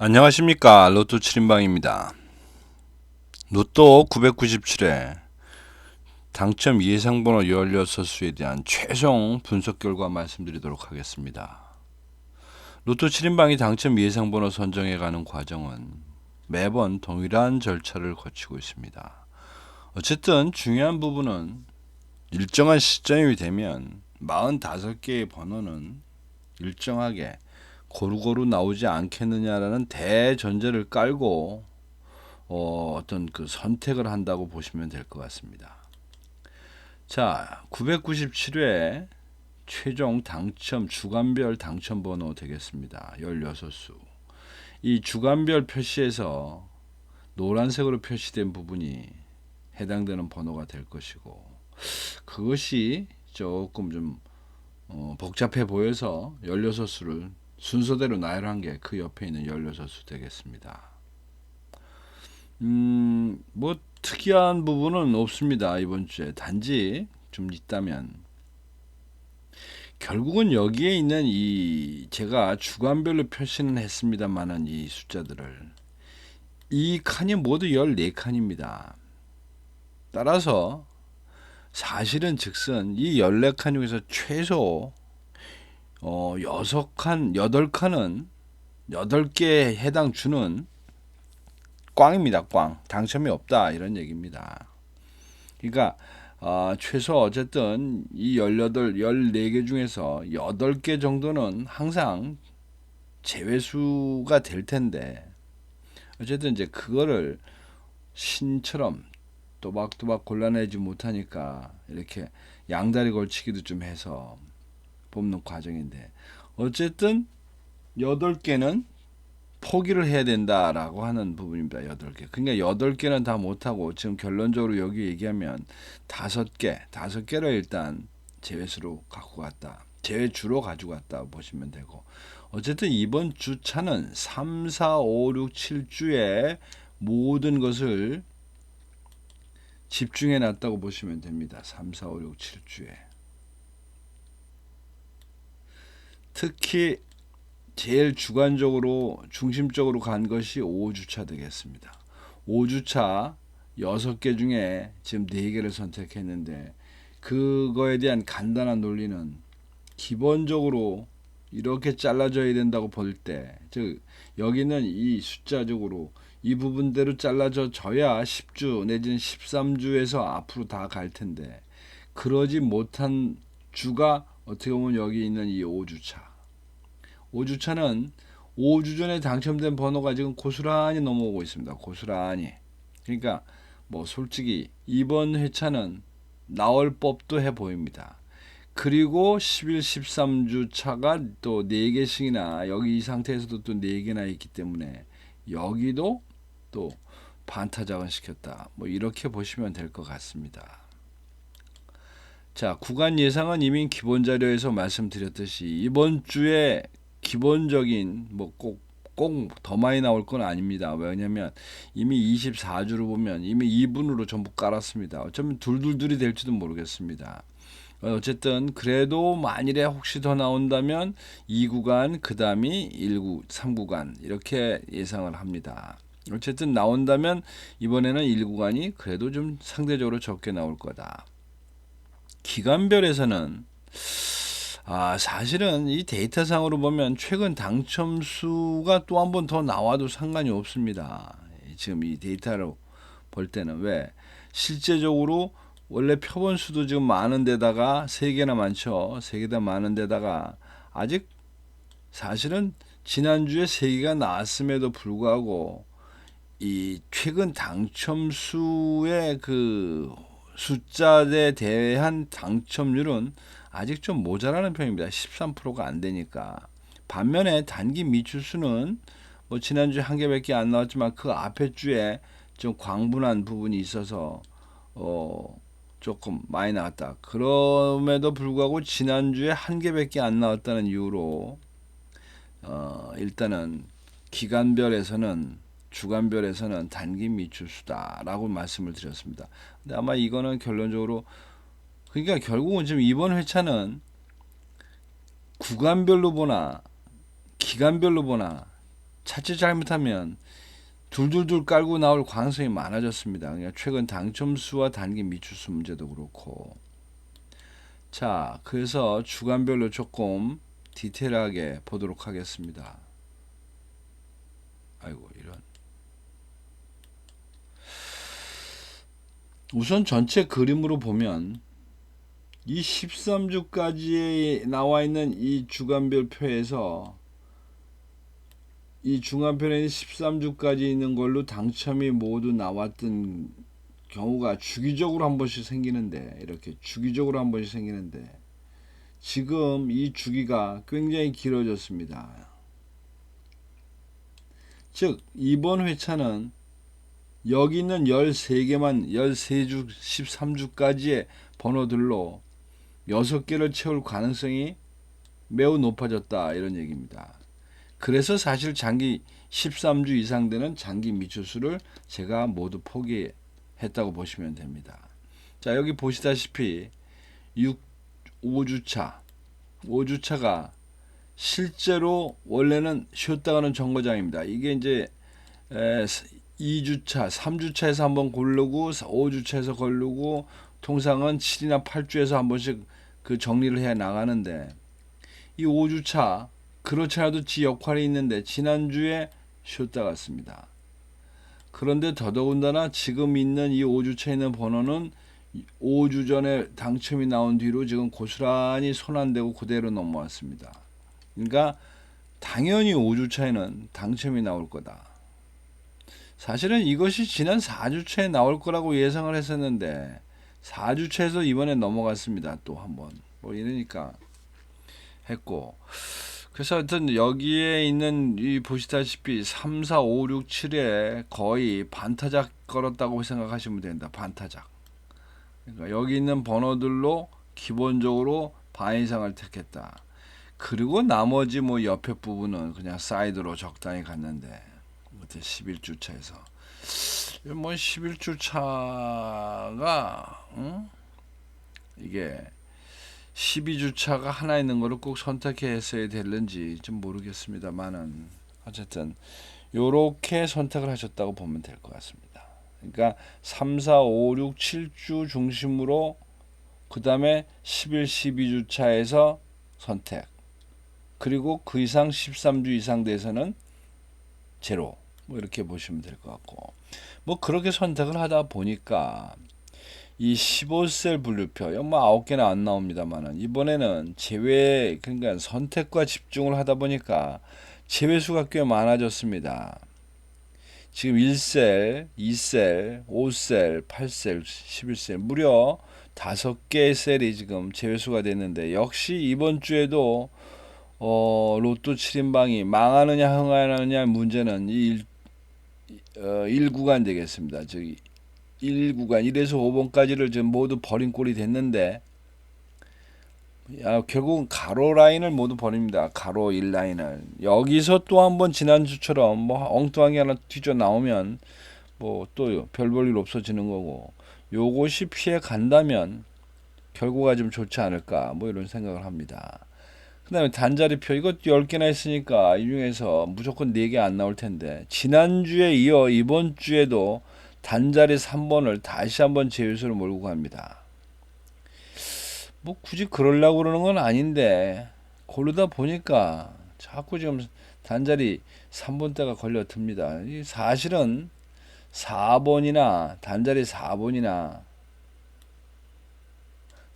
안녕하십니까. 로또 7인방입니다. 로또 997회 당첨 예상번호 16수에 대한 최종 분석 결과 말씀드리도록 하겠습니다. 로또 7인방이 당첨 예상번호 선정해가는 과정은 매번 동일한 절차를 거치고 있습니다. 어쨌든 중요한 부분은 일정한 시점이 되면 45개의 번호는 일정하게 고루고루 나오지 않겠느냐라는 대전제를 깔고 어떤 그 선택을 한다고 보시면 될 것 같습니다. 자, 997회 최종 당첨 주간별 당첨 번호 되겠습니다. 16수. 이 주간별 표시에서 노란색으로 표시된 부분이 해당되는 번호가 될 것이고, 그것이 조금 좀 복잡해 보여서 16수를 순서대로 나열한 게 그 옆에 있는 16수 되겠습니다. 뭐 특이한 부분은 없습니다. 이번 주에 단지 좀 있다면 결국은 여기에 있는 이 제가 주간별로 표시는 했습니다만은 이 숫자들을 이 칸이 모두 14칸입니다. 따라서 사실은 즉슨 이 14칸 중에서 최소 6칸, 8칸은 8개에 해당 주는 꽝입니다. 꽝. 당첨이 없다. 이런 얘기입니다. 그러니까 최소 어쨌든 이 18, 14개 중에서 8개 정도는 항상 제외수가 될 텐데 어쨌든 이제 그거를 신처럼 또박또박 골라내지 못하니까 이렇게 양다리 걸치기도 좀 해서 뽑는 과정인데 어쨌든 8개는 포기를 해야 된다라고 하는 부분입니다. 8개. 그러니까 8개는 다 못하고 지금 결론적으로 여기 얘기하면 5개를 일단 제외수로 갖고 갔다. 제외주로 가지고 갔다 보시면 되고 어쨌든 이번 주차는 3, 4, 5, 6, 7주에 모든 것을 집중해 놨다고 보시면 됩니다. 3, 4, 5, 6, 7주에. 특히 제일 주관적으로 중심적으로 간 것이 5주차 되겠습니다. 5주차 6개 중에 지금 4개를 선택했는데 그거에 대한 간단한 논리는 기본적으로 이렇게 잘라져야 된다고 볼 때, 즉 여기는 이 숫자적으로 이 부분대로 잘라져 져야 10주 내지는 13주에서 앞으로 다 갈 텐데 그러지 못한 주가 어떻게 보면 여기 있는 이 5주차 5주차는 5주 전에 당첨된 번호가 지금 고스란히 넘어오고 있습니다. 고스란히. 그러니까 뭐 솔직히 이번 회차는 나올 법도 해 보입니다. 그리고 11, 13주 차가 또 4개씩이나 여기 이 상태에서도 또 4개나 있기 때문에 여기도 또 반타작은 시켰다. 뭐 이렇게 보시면 될 것 같습니다. 자, 구간 예상은 이미 기본 자료에서 말씀드렸듯이 이번 주에 기본적인 뭐 꼭 더 많이 나올 건 아닙니다. 왜냐면 이미 24주로 보면 이미 2분으로 전부 깔았습니다. 어쩌면 둘둘둘이 될지도 모르겠습니다. 어쨌든 그래도 만일에 혹시 더 나온다면 2구간 그 다음이 1구 3구간 이렇게 예상을 합니다. 어쨌든 나온다면 이번에는 1구간이 그래도 좀 상대적으로 적게 나올 거다. 기간별에서는 사실은 이 데이터상으로 보면 최근 당첨 수가 또 한 번 더 나와도 상관이 없습니다. 지금 이 데이터로 볼 때는 왜 실제적으로 원래 표본 수도 지금 많은 데다가 3개나 많죠. 3개 다 많은 데다가 아직 사실은 지난주에 3개가 나왔음에도 불구하고 이 최근 당첨 수의 그 숫자에 대한 당첨률은 아직 좀 모자라는 편입니다. 13%가 안 되니까. 반면에 단기 미추수는 뭐 지난주에 한 개밖에 안 나왔지만 그 앞에 주에 좀 광분한 부분이 있어서 조금 많이 나왔다. 그럼에도 불구하고 지난주에 한 개밖에 안 나왔다는 이유로 일단은 기간별에서는 주간별에서는 단기 미추수다라고 말씀을 드렸습니다. 근데 아마 이거는 결론적으로 그러니까 결국은 지금 이번 회차는 구간별로 보나 기간별로 보나 자칫 잘못하면 둘둘둘 깔고 나올 가능성이 많아졌습니다. 그러니까 최근 당첨수와 단기 미추수 문제도 그렇고. 자, 그래서 주간별로 조금 디테일하게 보도록 하겠습니다. 아이고, 이런. 우선 전체 그림으로 보면 이 13주까지 나와 있는 이 주간별 표에서 이 중간편에 13주까지 있는 걸로 당첨이 모두 나왔던 경우가 주기적으로 한 번씩 생기는데, 이렇게 주기적으로 한 번씩 생기는데, 지금 이 주기가 굉장히 길어졌습니다. 즉 이번 회차는 여기 있는 13개만 13주 13주까지의 번호들로 6개를 채울 가능성이 매우 높아졌다, 이런 얘기입니다. 그래서 사실 장기 13주 이상 되는 장기 미추수를 제가 모두 포기했다고 보시면 됩니다. 자, 여기 보시다시피 5주차가 실제로 원래는 쉬었다가는 정거장입니다. 이게 이제 2주차, 3주차에서 한번 고르고 5주차에서 고르고 통상은 7이나 8주에서 한 번씩 그 정리를 해 나가는데, 이 5주차 그렇지 않아도 지 역할이 있는데 지난주에 쉬었다 갔습니다. 그런데 더더군다나 지금 있는 이 5주차에 있는 번호는 5주 전에 당첨이 나온 뒤로 지금 고스란히 손 안 대고 그대로 넘어왔습니다. 그러니까 당연히 5주차에는 당첨이 나올 거다. 사실은 이것이 지난 4주차에 나올 거라고 예상을 했었는데 4주차에서 이번에 넘어갔습니다. 또 한번 뭐 이러니까 했고, 그래서 하여튼 여기에 있는 이 보시다시피 3, 4, 5, 6, 7에 거의 반타작 걸었다고 생각하시면 된다. 반타작. 그러니까 여기 있는 번호들로 기본적으로 반 이상을 택했다. 그리고 나머지 뭐 옆에 부분은 그냥 사이드로 적당히 갔는데, 11주차에서 뭐 11주차가 이게 12주차가 하나 있는 거를 꼭 선택했어야 될는지 좀 모르겠습니다만은 어쨌든 요렇게 선택을 하셨다고 보면 될 것 같습니다. 그러니까 3, 4, 5, 6, 7주 중심으로 그 다음에 11, 12주차에서 선택, 그리고 그 이상 13주 이상 돼서는 제로, 뭐 이렇게 보시면 될 것 같고, 뭐 그렇게 선택을 하다 보니까 이 15셀 분류표 뭐 9개는 안 나옵니다만은 이번에는 제외, 그러니까 선택과 집중을 하다 보니까 제외수가 꽤 많아졌습니다. 지금 1셀, 2셀, 5셀, 8셀, 11셀 무려 5개의 셀이 지금 제외수가 됐는데, 역시 이번 주에도 로또 7인방이 망하느냐 흥하느냐 문제는 이 1구간 되겠습니다. 즉 1구간 1에서 5번까지를 지금 모두 버린 꼴이 됐는데, 결국은 가로 라인을 모두 버립니다. 가로 1라인을. 여기서 또 한번 지난주처럼 뭐 엉뚱하게 하나 뒤져 나오면 뭐 또 별 볼 일 없어지는 거고, 요것이 피해 간다면 결과가 좀 좋지 않을까, 뭐 이런 생각을 합니다. 그 다음에 단자리표, 이것 10개나 했으니까 이 중에서 무조건 4개 안 나올 텐데, 지난주에 이어 이번 주에도 단자리 3번을 다시 한번 제외수로 몰고 갑니다. 뭐 굳이 그러려고 그러는 건 아닌데 고르다 보니까 자꾸 지금 단자리 3번대가 걸려 듭니다. 사실은 4번이나 단자리 4번이나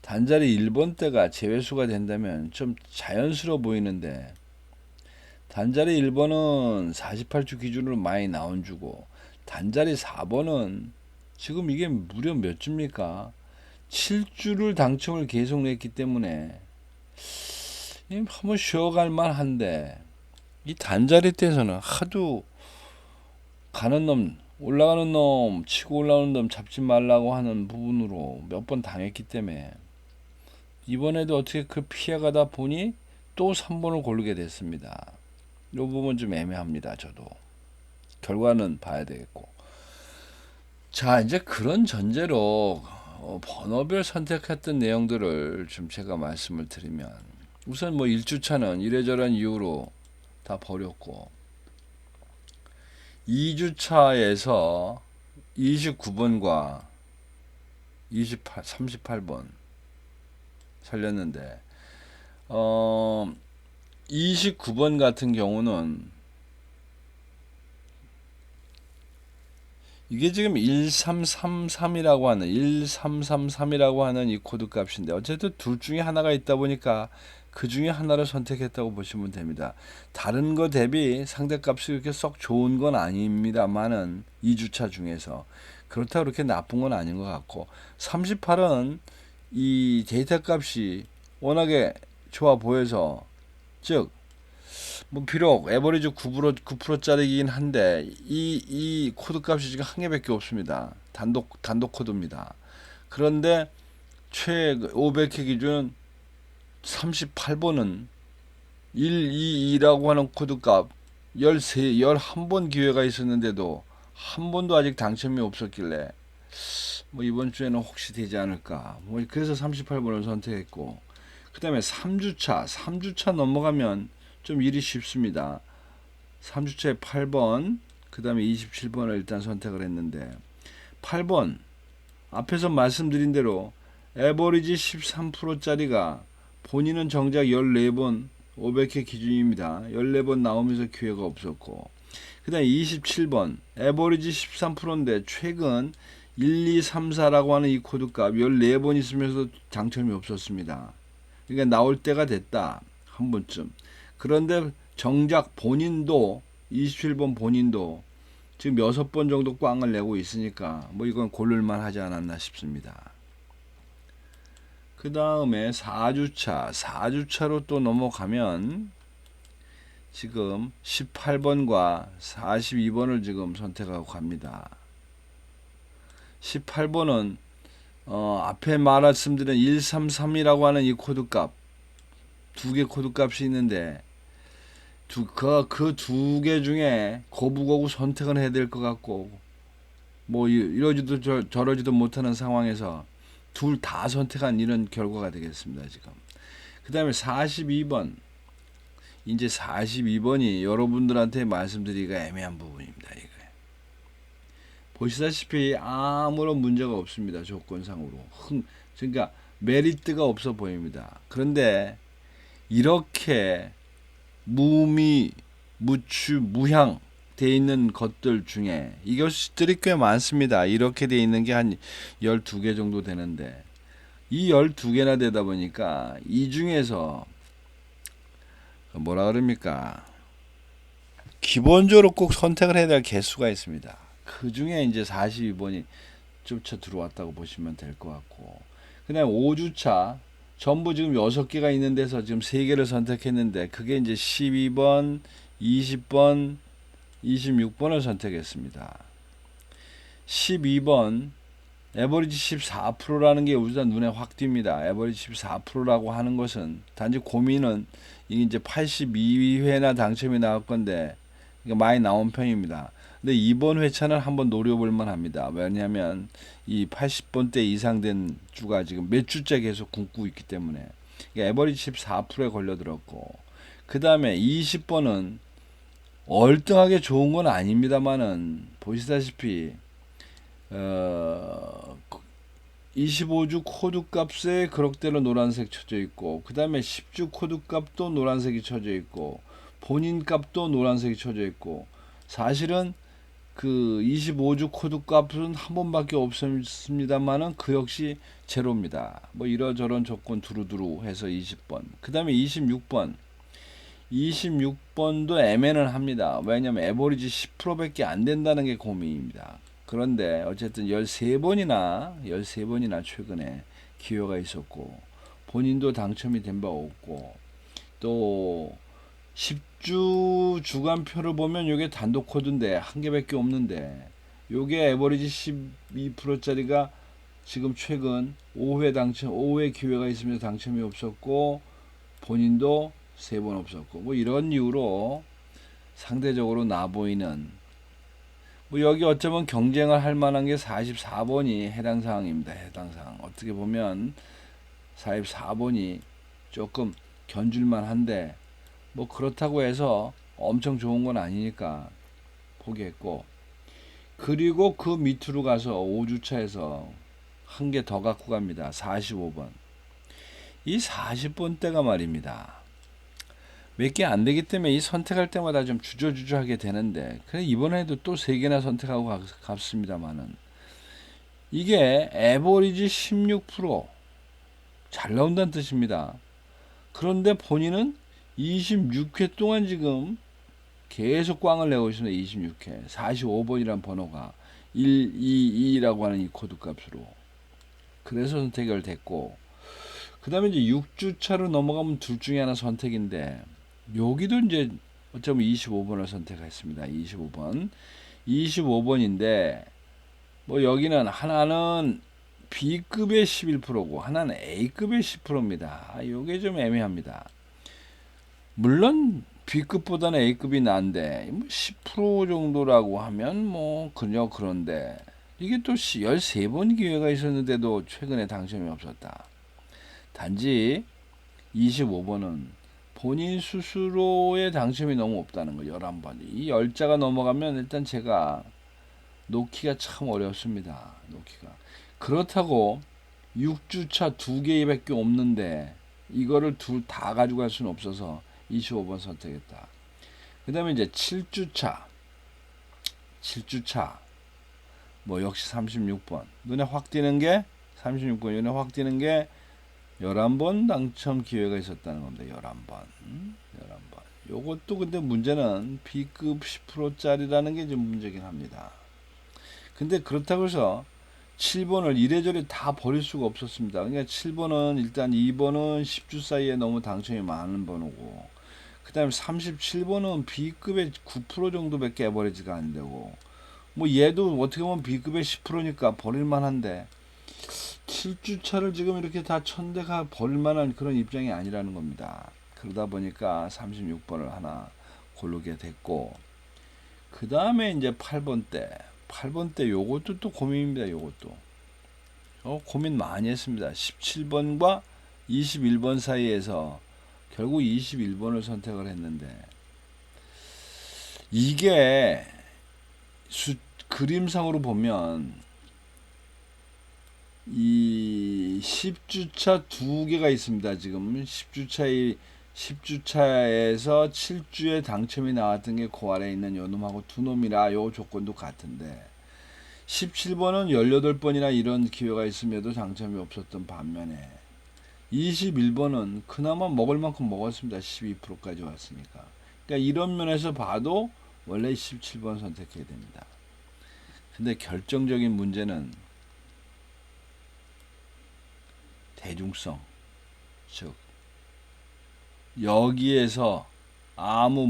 단자리 1번대가 제외수가 된다면 좀 자연스러워 보이는데, 단자리 1번은 48주 기준으로 많이 나온 주고, 단자리 4번은 지금 이게 무려 몇 주입니까? 7주를 당첨을 계속 냈기 때문에 한번 쉬어갈 만한데, 이 단자리 때에서는 하도 가는 놈, 올라가는 놈, 치고 올라오는 놈 잡지 말라고 하는 부분으로 몇 번 당했기 때문에 이번에도 어떻게 그 피해가다 보니 또 3번을 고르게 됐습니다. 이 부분 좀 애매합니다. 저도 결과는 봐야 되겠고. 자, 이제 그런 전제로 번호별 선택했던 내용들을 좀 제가 말씀을 드리면, 우선 뭐 1주차는 이래저런 이유로 다 버렸고, 2주차에서 29번과 38번 살렸는데 29번 같은 경우는 이게 지금 1333이라고 하는 이 코드 값인데 어쨌든 둘 중에 하나가 있다 보니까 그 중에 하나를 선택했다고 보시면 됩니다. 다른 거 대비 상대값이 그렇게 썩 좋은 건 아닙니다만은 2주차 중에서 그렇다고 그렇게 나쁜 건 아닌 것 같고 38은 이 데이터 값이 워낙에 좋아 보여서 즉 뭐 비록 에버리지 9%짜리이긴 한데 이 코드 값이 지금 한 개밖에 없습니다. 단독 코드입니다. 그런데 최 500회 기준 38번은 122라고 하는 코드 값 11번 기회가 있었는데도 한 번도 아직 당첨이 없었길래 뭐 이번 주에는 혹시 되지 않을까 뭐 그래서 38번을 선택했고 그 다음에 3주차 넘어가면 좀 일이 쉽습니다. 3주차에 8번 그 다음에 27번을 일단 선택을 했는데 8번 앞에서 말씀드린 대로 에버리지 13%짜리가 본인은 정작 14번 500회 기준입니다. 14번 나오면서 기회가 없었고 그 다음에 27번 에버리지 13%인데 최근 1, 2, 3, 4라고 하는 이 코드값 14번 있으면서 당첨이 없었습니다. 그러니까 나올 때가 됐다. 한 번쯤. 그런데 정작 본인도 27번 본인도 지금 6번 정도 꽝을 내고 있으니까 뭐 이건 고를만 하지 않았나 싶습니다. 그 다음에 4주차로 또 넘어가면 지금 18번과 42번을 지금 선택하고 갑니다. 18번은 앞에 말씀드린 133이라고 하는 이 코드값 두 개 코드값이 있는데 그 두 개 중에 거부거부 선택을 해야 될 것 같고 뭐 이러지도 저러지도 못하는 상황에서 둘 다 선택한 이런 결과가 되겠습니다. 지금 그 다음에 42번 이제 42번이 여러분들한테 말씀드리기가 애매한 부분입니다. 이거 보시다시피 아무런 문제가 없습니다. 조건상으로 그러니까 메리트가 없어 보입니다. 그런데 이렇게 무향 돼 있는 것들 중에 이것들이 꽤 많습니다. 이렇게 돼 있는 게 한 12개 정도 되는데 이 12개나 되다 보니까 이 중에서 뭐라 그럽니까? 기본적으로 꼭 선택을 해야 될 개수가 있습니다. 그 중에 이제 42번이 쫓아 들어왔다고 보시면 될 것 같고 그 다음에 5주차 전부 지금 6개가 있는 데서 지금 3개를 선택했는데 그게 이제 12번, 20번, 26번을 선택했습니다. 12번 에버리지 14%라는 게 우선 눈에 확 띕니다. 에버리지 14%라고 하는 것은 단지 고민은 이게 이제 82회나 당첨이 나올 건데 많이 나온 편입니다. 근데 이번 회차는 한번 노려볼만 합니다. 왜냐하면 이 80번대 이상 된 주가 지금 몇 주째 계속 굶고 있기 때문에 에버리지 14%에 걸려들었고 그 다음에 20번은 얼등하게 좋은 건 아닙니다만은 보시다시피 25주 코드 값에 그럭대로 노란색 쳐져 있고 그 다음에 10주 코드 값도 노란색이 쳐져 있고 본인 값도 노란색이 쳐져 있고 사실은 그 25주 코드 값은 한 번밖에 없습니다만은 그 역시 제로입니다. 뭐 이러저런 조건 두루두루 해서 20번 그 다음에 26번도 애매는 합니다. 왜냐면 에버리지 10%밖에 안 된다는 게 고민입니다. 그런데 어쨌든 13번이나 최근에 기회가 있었고 본인도 당첨이 된 바 없고 또 10주 주간표를 보면 이게 단독 코드인데 한 개밖에 없는데 요게 에버리지 12%짜리가 지금 최근 5회 기회가 있으면서 당첨이 없었고 본인도 3번 없었고 뭐 이런 이유로 상대적으로 나 보이는 뭐 여기 어쩌면 경쟁을 할 만한 게 44번이 해당 사항입니다. 해당 사항. 어떻게 보면 44번이 조금 견줄만 한데 뭐 그렇다고 해서 엄청 좋은 건 아니니까 포기했고, 그리고 그 밑으로 가서 5주차에서 한 개 더 갖고 갑니다. 45번. 이 40번 대가 말입니다. 몇 개 안 되기 때문에 이 선택할 때마다 좀 주저주저 하게 되는데, 그래 이번에도 또 3개나 선택하고 갔습니다만은, 이게 에버리지 16%잘 나온다는 뜻입니다. 그런데 본인은 26회 동안 지금 계속 꽝을 내고 있습니다. 26회. 45번이란 번호가 122라고 하는 이 코드 값으로. 그래서 선택을 됐고, 그 다음에 이제 6주차로 넘어가면 둘 중에 하나 선택인데, 여기도 이제 어쩌면 25번을 선택했습니다. 25번. 25번인데, 뭐 여기는 하나는 B급의 11%고 하나는 A급의 10%입니다. 이게 좀 애매합니다. 물론 B급보다는 A급이 난데 10% 정도라고 하면 뭐 그냥 그런데 이게 또 13번 기회가 있었는데도 최근에 당첨이 없었다. 단지 25번은 본인 스스로의 당첨이 너무 없다는 거. 11번. 이 10자가 넘어가면 일단 제가 놓기가 참 어렵습니다. 놓기가. 그렇다고 6주차 2개밖에 없는데 이거를 둘 다 가져갈 수는 없어서 25번 선택했다. 그 다음에 이제 7주차 뭐 역시 36번 눈에 확 띄는 게 36번 눈에 확 띄는 게 11번 당첨 기회가 있었다는 겁니다. 11번. 요것도 근데 문제는 B급 10%짜리라는 게 좀 문제긴 합니다. 근데 그렇다고 해서 7번을 이래저래 다 버릴 수가 없었습니다. 그러니까 7번은 일단 2번은 10주 사이에 너무 당첨이 많은 번호고, 그 다음에 37번은 B급의 9% 정도밖에 에버리지가 안 되고, 뭐 얘도 어떻게 보면 B급의 10%니까 버릴만 한데 7주차를 지금 이렇게 다 천대가 버릴만한 그런 입장이 아니라는 겁니다. 그러다 보니까 36번을 하나 고르게 됐고, 그 다음에 이제 8번 때 요것도 또 고민입니다. 요것도 고민 많이 했습니다. 17번과 21번 사이에서 결국 21번을 선택을 했는데, 이게 그림상으로 보면 이 10주차 2개가 있습니다. 지금 10주차에서 7주에 당첨이 나왔던 게 그 아래에 있는 요 놈하고 두 놈이라 요 조건도 같은데, 17번은 18번이나 이런 기회가 있음에도 당첨이 없었던 반면에 21번은 그나마 먹을 만큼 먹었습니다. 12%까지 왔으니까. 그러니까 이런 면에서 봐도 원래 17번 선택해야 됩니다. 근데 결정적인 문제는 대중성, 즉 여기에서 아무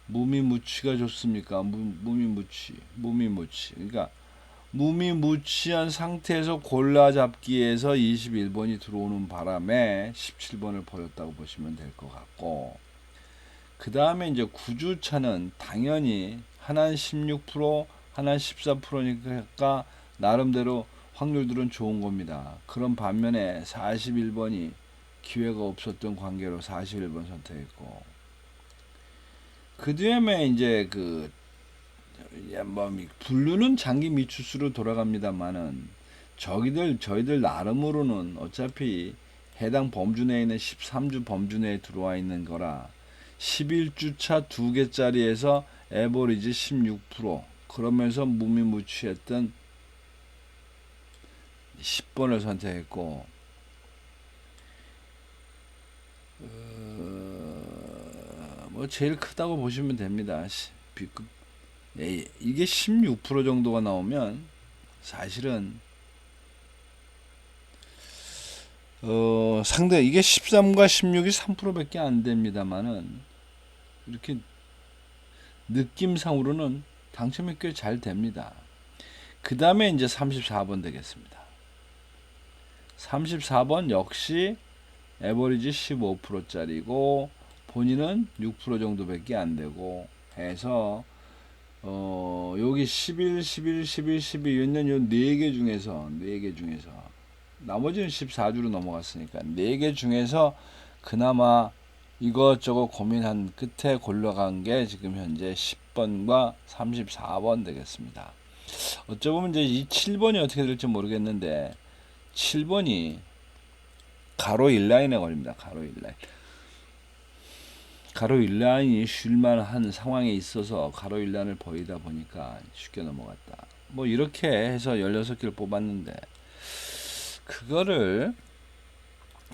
무미무치가 좋습니까? 무미무치. 그러니까 무미무치한 상태에서 골라잡기에서 21번이 들어오는 바람에 17번을 버렸다고 보시면 될 것 같고, 그 다음에 이제 9주차는 당연히 하나는 16%, 하나는 14%니까 나름대로 확률들은 좋은 겁니다. 그런 반면에 41번이 기회가 없었던 관계로 41번 선택했고, 그 다음에 이제 분류는 장기 미추스로 돌아갑니다만은 저희들 나름으로는 어차피 해당 범주 내에 있는 13주 범주 내에 들어와 있는 거라 11주차 2개짜리에서 에버리지 16% 그러면서 무미무치했던 10번을 선택했고, 뭐 제일 크다고 보시면 됩니다. B급. 이게 16% 정도가 나오면 사실은 상대 이게 13과 16이 3%밖에 안 됩니다만은 이렇게 느낌상으로는 당첨이 꽤 잘 됩니다. 그 다음에 이제 34번 되겠습니다. 34번 역시 에버리지 15%짜리고 본인은 6% 정도밖에 안 되고 해서 여기 11, 11, 11, 12 있는 요 4개 중에서 나머지는 14주로 넘어갔으니까 4개 중에서 그나마 이것저것 고민한 끝에 골라간 게 지금 현재 10번과 34번 되겠습니다. 어쩌면 이제 이 7번이 어떻게 될지 모르겠는데 7번이 가로 1라인에 걸립니다. 가로 1라인. 가로 1라인이 쉴만한 상황에 있어서 가로 1라인을 보이다 보니까 쉽게 넘어갔다. 뭐 이렇게 해서 16개를 뽑았는데 그거를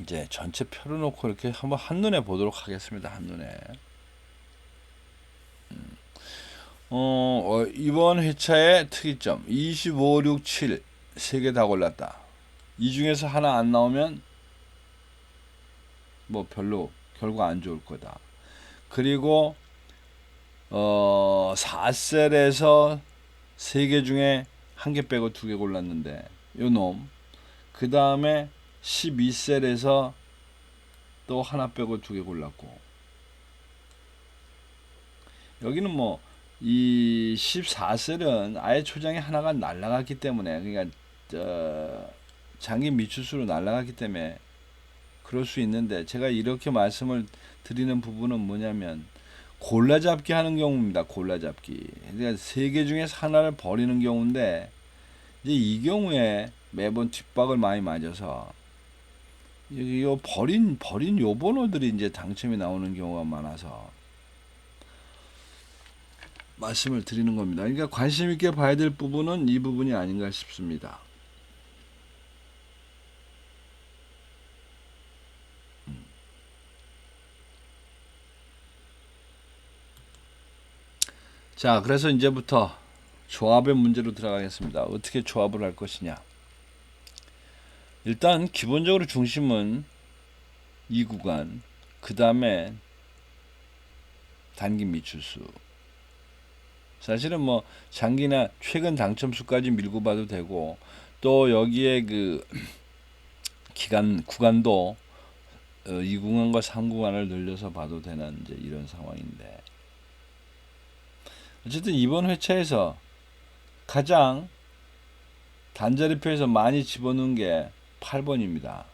이제 전체 펴놓고 이렇게 한번 한눈에 보도록 하겠습니다. 한눈에. 이번 회차의 특이점 25, 6, 7 세 개 다 골랐다. 이 중에서 하나 안 나오면 뭐 별로 결과 안 좋을 거다. 그리고 4셀에서 3개 중에 한 개 빼고 2개 골랐는데 요 놈. 그 다음에 12셀에서 또 하나 빼고 2개 골랐고 여기는 뭐 이 14셀은 아예 초장에 하나가 날라갔기 때문에 그러니까 장기 미추수로 날라갔기 때문에 그럴 수 있는데 제가 이렇게 말씀을 드리는 부분은 뭐냐면 골라잡기 하는 경우입니다. 골라잡기. 그러니까 3개 중에서 하나를 버리는 경우인데 이제 이 경우에 매번 뒷박을 많이 맞아서 요 버린 요 번호들이 이제 당첨이 나오는 경우가 많아서 말씀을 드리는 겁니다. 그러니까 관심 있게 봐야 될 부분은 이 부분이 아닌가 싶습니다. 자, 그래서 이제부터 조합의 문제로 들어가겠습니다. 어떻게 조합을 할 것이냐. 일단 기본적으로 중심은 이 구간, 그 다음에 단기 미추수. 사실은 뭐 장기나 최근 당첨수까지 밀고 봐도 되고 또 여기에 그 구간도 이 구간과 3구간을 늘려서 봐도 되는 이제 이런 상황인데 어쨌든 이번 회차에서 가장 단자리표에서 많이 집어넣은 게 8번입니다.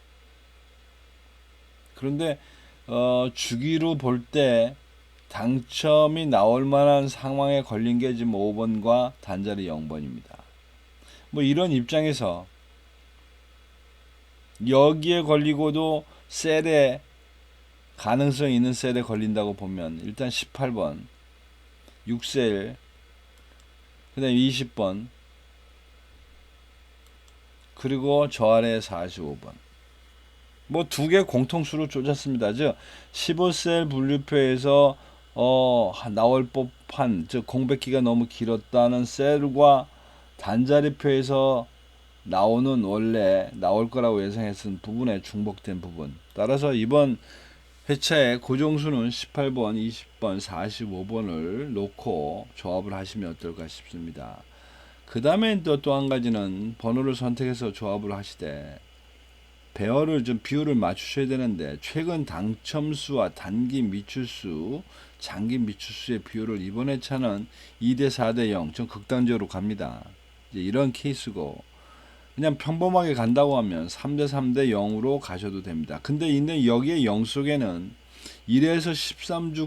그런데 주기로 볼 때 당첨이 나올 만한 상황에 걸린 게 지금 5번과 단자리 0번입니다. 뭐 이런 입장에서 여기에 걸리고도 셀에 가능성 있는 셀에 걸린다고 보면 일단 18번 6셀 그 다음에 20번 그리고 저 아래 45번 뭐 두 개 공통수로 쪼졌습니다. 즉 15셀 분류표에서 나올 법한 즉 공백기가 너무 길었다는 셀과 단자리표에서 나오는 원래 나올 거라고 예상했던 부분에 중복된 부분 따라서 이번 회차의 고정수는 18번, 20번, 45번을 놓고 조합을 하시면 어떨까 싶습니다. 그 다음에 또 한 가지는 번호를 선택해서 조합을 하시되 배열을 좀 비율을 맞추셔야 되는데 최근 당첨수와 단기 미추수, 장기 미추수의 비율을 이번 회차는 2대 4대 0 좀 극단적으로 갑니다. 이제 이런 케이스고 그냥 평범하게 간다고 하면 3대 3대 0으로 가셔도 됩니다. 근데 여기에 0 속에는 1에서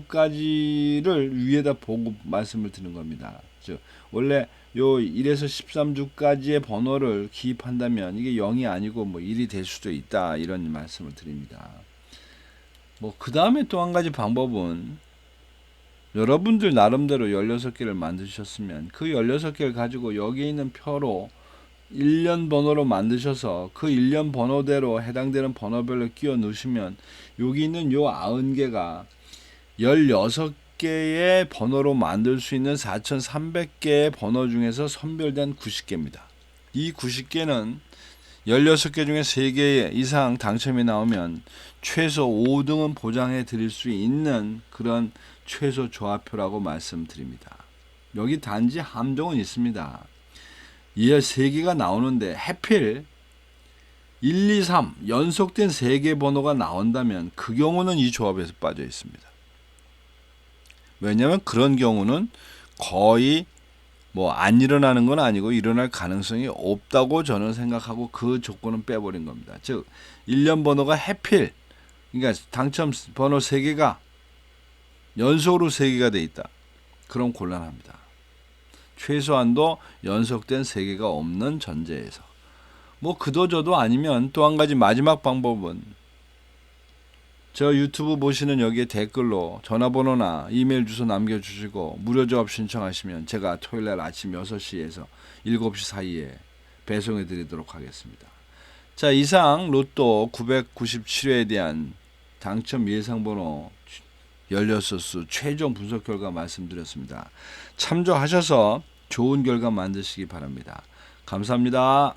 13주까지를 위에다 보고 말씀을 드리는 겁니다. 즉 원래 요 1에서 13주까지의 번호를 기입한다면 이게 0이 아니고 뭐 1이 될 수도 있다 이런 말씀을 드립니다. 뭐 그 다음에 또 한 가지 방법은 여러분들 나름대로 16개를 만드셨으면 그 16개를 가지고 여기 있는 표로 1년 번호로 만드셔서 그 1년 번호대로 해당되는 번호별로 끼워 넣으시면 여기 있는 요 90개가 16개의 번호로 만들 수 있는 4,300개의 번호 중에서 선별된 90개입니다. 이 90개는 16개 중에 3개 이상 당첨이 나오면 최소 5등은 보장해 드릴 수 있는 그런 최소 조합표라고 말씀드립니다. 여기 단지 함정은 있습니다. 이 3개가 나오는데 해필 1, 2, 3 연속된 3개 번호가 나온다면 그 경우는 이 조합에서 빠져 있습니다. 왜냐하면 그런 경우는 거의 뭐 안 일어나는 건 아니고 일어날 가능성이 없다고 저는 생각하고 그 조건은 빼버린 겁니다. 즉 1년 번호가 해필 그러니까 당첨 번호 3개가 연속으로 3개가 돼 있다. 그럼 곤란합니다. 최소한도 연속된 3개가 없는 전제에서. 뭐 그도저도 아니면 또 한 가지 마지막 방법은 저 유튜브 보시는 여기에 댓글로 전화번호나 이메일 주소 남겨주시고 무료 조합 신청하시면 제가 토요일날 아침 6시에서 7시 사이에 배송해 드리도록 하겠습니다. 자, 이상 로또 997회에 대한 당첨 예상번호 연료소수 최종 분석 결과 말씀드렸습니다. 참조하셔서 좋은 결과 만드시기 바랍니다. 감사합니다.